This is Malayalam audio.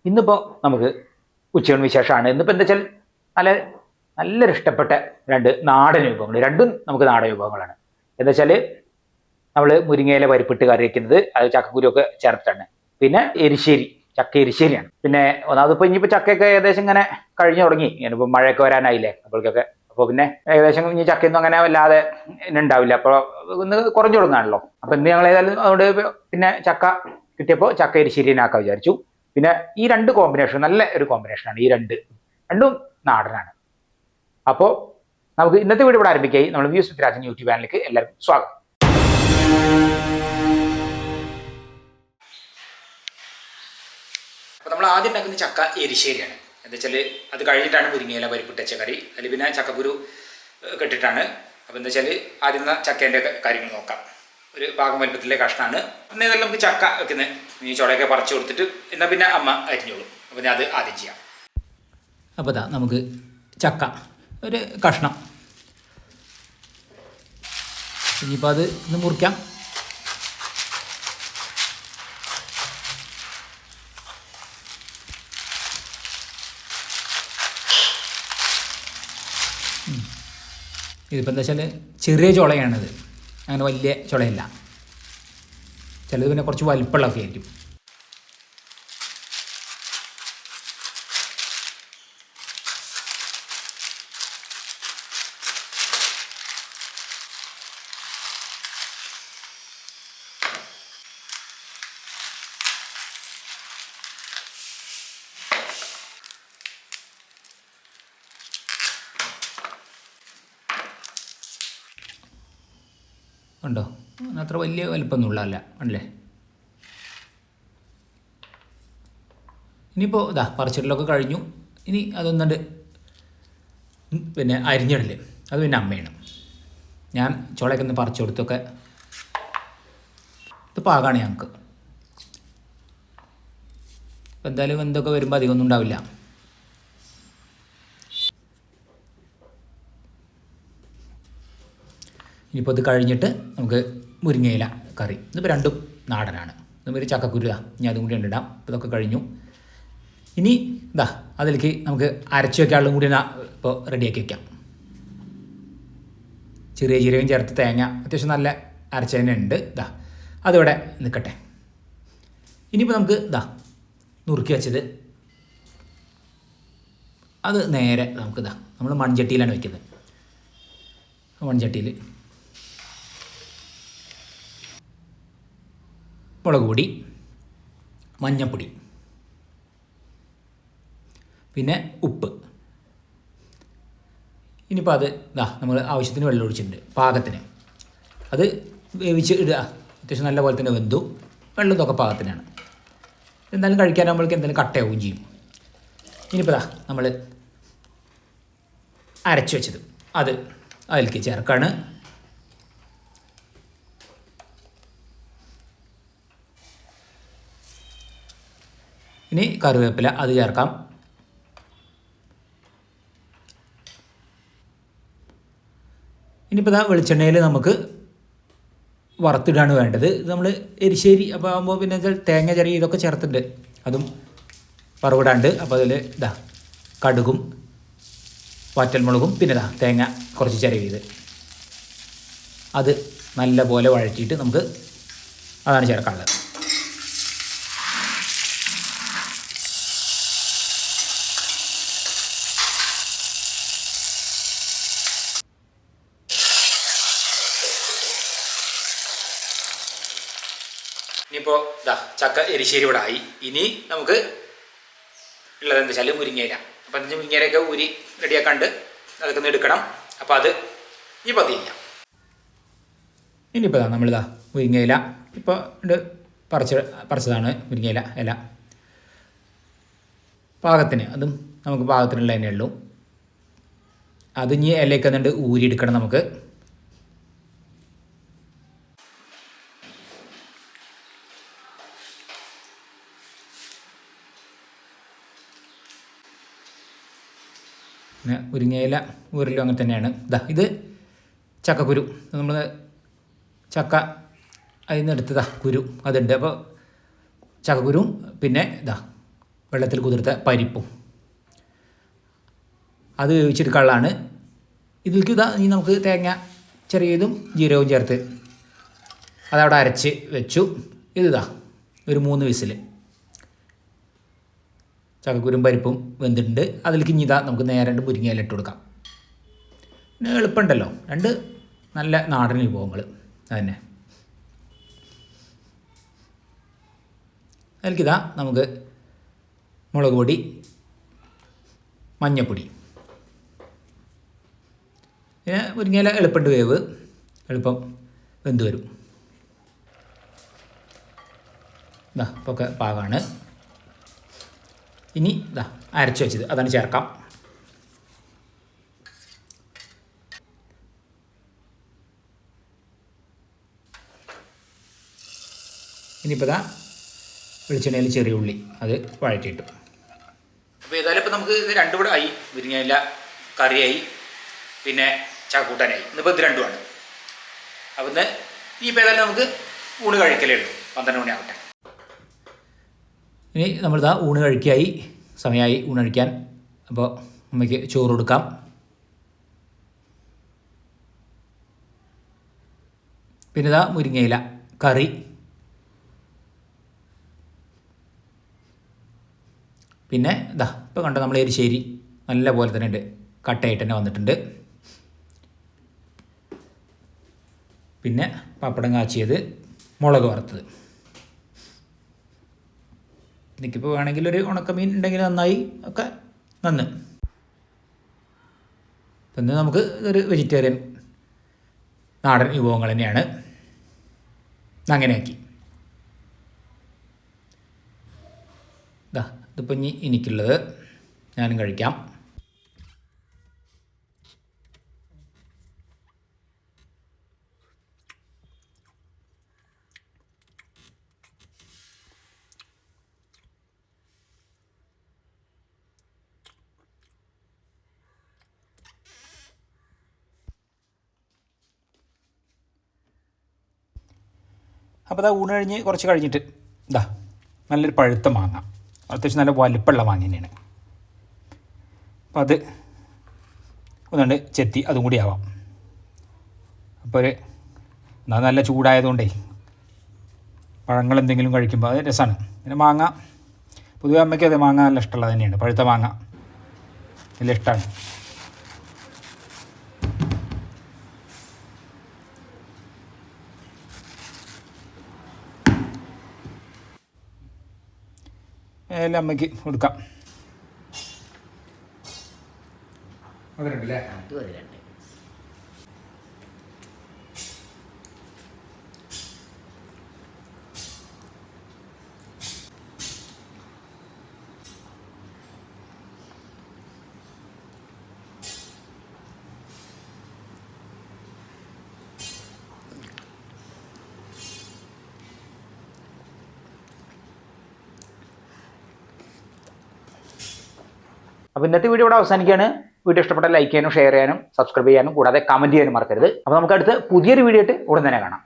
ഇന്നിപ്പോൾ നമുക്ക് ഉച്ചയൂണ് വിശേഷമാണ്. ഇന്നിപ്പോൾ എന്താ വെച്ചാൽ നല്ലൊരു ഇഷ്ടപ്പെട്ട രണ്ട് നാടൻ വിഭവങ്ങൾ, രണ്ടും നമുക്ക് നാടൻ വിഭവങ്ങളാണ്. എന്താ വെച്ചാൽ നമ്മൾ മുരിങ്ങയില പരിപ്പിട്ട് കറി വയ്ക്കുന്നത്, അത് ചക്കക്കുരുവൊക്കെ ചേർത്തിട്ടാണ്. പിന്നെ എരിശ്ശേരി, ചക്ക എരിശ്ശേരിയാണ്. പിന്നെ ഒന്നാമതിപ്പോൾ ഇനിയിപ്പോൾ ചക്കയൊക്കെ ഏകദേശം ഇങ്ങനെ കഴിഞ്ഞു തുടങ്ങി, ഇനിയിപ്പോൾ മഴയൊക്കെ വരാനായില്ലേ അപ്പോഴേക്കൊക്കെ. അപ്പോൾ പിന്നെ ഏകദേശം ഇനി ചക്കയൊന്നും അങ്ങനെ വല്ലാതെ ഉണ്ടാവില്ല, അപ്പോൾ ഒന്ന് കുറഞ്ഞു തുടങ്ങാണല്ലോ. അപ്പോൾ ഇന്ന് ഞങ്ങൾ ഏതായാലും അതുകൊണ്ട് പിന്നെ ചക്ക കിട്ടിയപ്പോൾ ചക്ക എരിശ്ശേരിനാക്കാൻ വിചാരിച്ചു. പിന്നെ ഈ രണ്ട് കോമ്പിനേഷൻ നല്ല ഒരു കോമ്പിനേഷനാണ്. ഈ രണ്ടും നാടനാണ്. അപ്പോൾ നമുക്ക് ഇന്നത്തെ വീഡിയോ ഇവിടെ ആരംഭിക്കുകയായി. നമ്മൾ വ്യൂസ് വിത്ത് രാജൻ യൂട്യൂബ് ചാനലിലേക്ക് എല്ലാവർക്കും സ്വാഗതം. അപ്പോൾ നമ്മൾ ആദ്യം ഉണ്ടാക്കുന്ന ചക്ക എരിശ്ശേരിയാണ്. എന്താ വെച്ചാൽ അത് കഴിഞ്ഞിട്ടാണ് മുരിങ്ങയില പരിപ്പിട്ട കറി, അതിൽ പിന്നെ ചക്കക്കുരു കെട്ടിട്ടാണ്. അപ്പോൾ എന്താ വെച്ചാൽ ആദ്യം ചക്കേൻ്റെ കാര്യങ്ങൾ നോക്കാം. ഒരു ഭാഗം വലുപ്പത്തിലെ കഷ്ണമാണ്. പിന്നെ ഇതെല്ലാം നമുക്ക് ചക്ക വെക്കുന്നത്, ഈ ചുളയൊക്കെ പറിച്ചു കൊടുത്തിട്ട് എന്നാൽ പിന്നെ അമ്മ അരിഞ്ഞോളൂ. അപ്പോൾ ഞാൻ അത് ആദ്യം ചെയ്യാം. അപ്പോൾ ഇതാ നമുക്ക് ചക്ക ഒരു കഷ്ണം, ഇനിയിപ്പോൾ അത് ഒന്ന് മുറിക്കാം. ഇതിപ്പോൾ എന്താ വെച്ചാൽ ചെറിയ ചുളയാണിത്, അങ്ങനെ വലിയ ചുളയല്ല. ചിലത് പിന്നെ കുറച്ച് വലിപ്പമുള്ളതൊക്കെ ആയിരിക്കും. ഉണ്ടോ? അത്ര വലിയ വലിപ്പമൊന്നുമുള്ളതല്ല, അല്ലേ? ഇനിയിപ്പോൾ ഇതാ പറിച്ചിടലൊക്കെ കഴിഞ്ഞു. ഇനി അതൊന്നുണ്ട് പിന്നെ അരിഞ്ഞിടല്, അത് പിന്നെ അമ്മയാണ്. ഞാൻ ചുളയൊക്കെ ഒന്ന് പറിച്ചു കൊടുത്തൊക്കെ ഇത് പാകമാണ് ഞങ്ങൾക്ക്. ഇപ്പം എന്തായാലും എന്തൊക്കെ വരുമ്പോൾ അധികമൊന്നും ഉണ്ടാവില്ല. ഇനിയിപ്പോൾ ഇത് കഴിഞ്ഞിട്ട് നമുക്ക് മുരിങ്ങയില കറി. ഇതിപ്പോൾ രണ്ടും നാടനാണ്. ഇതൊരു ചക്കക്കുരുവാ, ഇനി അതും കൂടി ഇടാം. ഇതൊക്കെ കഴിഞ്ഞു. ഇനി ഇതാ അതിലേക്ക് നമുക്ക് അരച്ച് വയ്ക്കാനുള്ളതും കൂടി ഇപ്പോൾ റെഡിയാക്കി വയ്ക്കാം. ചെറിയ ജീരകം ചേർത്ത് തേങ്ങ അത്യാവശ്യം നല്ല അരച്ച് തന്നെ ഉണ്ട്. ഇതാ അതിവിടെ നിൽക്കട്ടെ. ഇനിയിപ്പോൾ നമുക്ക് ഇതാ നുറുക്കി വെച്ചത് അത് നേരെ നമുക്കിതാ നമ്മൾ മൺചട്ടിയിലാണ് വയ്ക്കുന്നത്. മൺചട്ടിയിൽ മുളക് പൊടി, മഞ്ഞൾപ്പൊടി, പിന്നെ ഉപ്പ്. ഇനിയിപ്പോൾ അത് ഇതാ നമ്മൾ ആവശ്യത്തിന് വെള്ളം ഒഴിച്ചിട്ടുണ്ട്, പാകത്തിന്. അത് വേവിച്ച് ഇടുക. അത്യാവശ്യം നല്ല പോലെ തന്നെ വെന്തു. വെള്ളം ഇതൊക്കെ പാകത്തിനാണ്. എന്തായാലും കഴിക്കാനാകുമ്പോഴേക്ക് എന്തായാലും കട്ടയാവുകയും ചെയ്യും. ഇനിയിപ്പോൾ ഇതാ നമ്മൾ അരച്ച് വെച്ചത് അത് അതിലേക്ക് ചേർക്കാണ്. ഇനി കറിവേപ്പില അത് ചേർക്കാം. ഇനിയിപ്പോൾ ഇതാ വെളിച്ചെണ്ണയിൽ നമുക്ക് വറുത്തിടാണ് വേണ്ടത്. ഇത് നമ്മൾ എരിശ്ശേരി അപ്പോൾ ആകുമ്പോൾ പിന്നെ തേങ്ങ ചെറിയ ഇതൊക്കെ ചേർത്തിട്ടുണ്ട്, അതും വറവിടാണ്ട്. അപ്പോൾ അതിൽ ഇതാ കടുകും വറ്റൽമുളകും പിന്നെ ഇതാ തേങ്ങ കുറച്ച് ചിരവിയത് അത് നല്ല പോലെ വഴറ്റിയിട്ട് നമുക്ക് അതാണ് ചേർക്കാനുള്ളത്. ഇനിയിപ്പോൾ ഇതാ ചക്ക എരിശ്ശേരി ഇവിടെ ആയി. ഇനി നമുക്ക് ഉള്ളത് എന്താ വെച്ചാൽ മുരിങ്ങയില. അപ്പം എന്താ വെച്ചാൽ മുരിങ്ങയിലൊക്കെ ഊരി റെഡിയാക്കാണ്ട് അതൊക്കെ ഒന്ന് എടുക്കണം. അപ്പോൾ അത് ഇപ്പോൾ അത് ചെയ്യാം. ഇനിയിപ്പോൾ നമ്മളിതാ മുരിങ്ങയില ഇപ്പോൾ പറിച്ചതാണ് മുരിങ്ങയില ഇല പാകത്തിന്. അതും നമുക്ക് പാകത്തിനുള്ള തന്നെ ഉള്ളൂ. അത് ഇനി ഇലയൊക്കെ എന്നിട്ട് ഊരിയെടുക്കണം നമുക്ക്. പിന്നെ മുരിങ്ങയില ഊരലും അങ്ങനെ തന്നെയാണ്. ഇതാ ഇത് ചക്കക്കുരു, നമ്മൾ ചക്ക അതിൽ നിന്ന് എടുത്തതാ കുരു അതുണ്ട്. അപ്പോൾ ചക്കക്കുരും പിന്നെ ഇതാ വെള്ളത്തിൽ കുതിർത്ത പരിപ്പും അത് വേവിച്ചെടുക്കാനുള്ളതാണ്. ഇതിലേക്ക് ഇനി നമുക്ക് തേങ്ങ ചെറിയതും ജീരകവും ചേർത്ത് അതവിടെ അരച്ച് വെച്ചു. ഇതാ ഒരു 3 വിസിൽ. ചക്കക്കുരും പരിപ്പും വെന്തിട്ടുണ്ട്. അതിലേക്ക് ഇനി നമുക്ക് നേരെ 2 മുരിങ്ങയില ഇട്ട് കൊടുക്കാം. പിന്നെ എളുപ്പമുണ്ടല്ലോ, 2 നല്ല നാടൻ വിഭവങ്ങൾ അതന്നെ. അതിലേക്കിതാ നമുക്ക് മുളക് പൊടി, മഞ്ഞൾപ്പൊടി, പിന്നെ മുരിങ്ങയില എളുപ്പമുണ്ട് വേവ്, എളുപ്പം വെന്ത് വരും. ഇപ്പോൾ ഒക്കെ പാകമാണ്. ഇനി അരച്ച് വെച്ചത് അതാണ് ചേർക്കാം. ഇനിയിപ്പോൾ വെളിച്ചെണ്ണയിൽ ചെറിയ ഉള്ളി അത് വഴറ്റിയിട്ടു. അപ്പോൾ ഏതായാലും ഇപ്പോൾ നമുക്ക് ഇത് 2 കൂടെ ആയി. മുരിങ്ങയില കറിയായി, പിന്നെ ചാക്കൂട്ടാനായി. ഇന്നിപ്പോൾ ഇത് 2ആണ്. അപ്പോൾ ഇന്ന് ഇപ്പോൾ ഏതായാലും നമുക്ക് ഊണ് കഴിക്കലേ ഉള്ളൂ. 12 മണിയാവട്ടെ. ഇനി നമ്മളിതാ ഊണ് കഴിക്കായി, സമയമായി ഊണ് കഴിക്കാൻ. അപ്പോൾ അമ്മയ്ക്ക് ചോറ് കൊടുക്കാം. പിന്നെ മുരിങ്ങയില കറി, പിന്നെ ഇപ്പോൾ കണ്ട നമ്മൾ എരിശ്ശേരി നല്ല പോലെ തന്നെ ഉണ്ട്, കട്ടയായിട്ട് തന്നെ വന്നിട്ടുണ്ട്. പിന്നെ പപ്പടം കാച്ചിയത്, മുളക് വറുത്തത്. എനിക്കിപ്പോൾ വേണമെങ്കിൽ ഒരു ഉണക്കമീൻ ഉണ്ടെങ്കിൽ നന്നായി, ഒക്കെ നന്ന്. പിന്നെ നമുക്ക് ഒരു വെജിറ്റേറിയൻ നാടൻ വിഭവങ്ങൾ തന്നെയാണ്. അങ്ങനെയാക്കി. ഇതിപ്പോൾ ഇനി എനിക്കുള്ളത് ഞാനും കഴിക്കാം. അപ്പോൾ ഊണ് കഴിഞ്ഞ് കുറച്ച് കഴിഞ്ഞിട്ട് നല്ലൊരു പഴുത്ത മാങ്ങ, അത്യാവശ്യം നല്ല വലിപ്പമുള്ള മാങ്ങ തന്നെയാണ്. അപ്പോൾ അത് ഒന്നുകൊണ്ട് ചെത്തി അതും കൂടി ആവാം. അപ്പോൾ നല്ല ചൂടായതുകൊണ്ടേ പഴങ്ങൾ എന്തെങ്കിലും കഴിക്കുമ്പോൾ അത് രസമാണ്. പിന്നെ മാങ്ങ പൊതുവെ അമ്മയ്ക്ക് അതെ മാങ്ങ നല്ല ഇഷ്ടമുള്ളത് തന്നെയാണ്. പഴുത്ത മാങ്ങ നല്ല ഇഷ്ടമാണ്. എല്ലാം അമ്മയ്ക്ക് കൊടുക്കാം. അതിലുണ്ടല്ലേ? അതിലുണ്ട്. അപ്പോൾ ഇന്നത്തെ വീഡിയോ ഇവിടെ അവസാനിക്കുകയാണ്. വീഡിയോ ഇഷ്ടപ്പെട്ട ലൈക്ക് ചെയ്യാനും ഷെയർ ചെയ്യാനും സബ്സ്ക്രൈബ് ചെയ്യാനും കൂടാതെ കമൻറ്റ് ചെയ്യാനും മറക്കരുത്. അപ്പോൾ നമുക്ക് അടുത്ത് പുതിയൊരു വീഡിയോ ആയിട്ട് ഉടൻ തന്നെ കാണാം.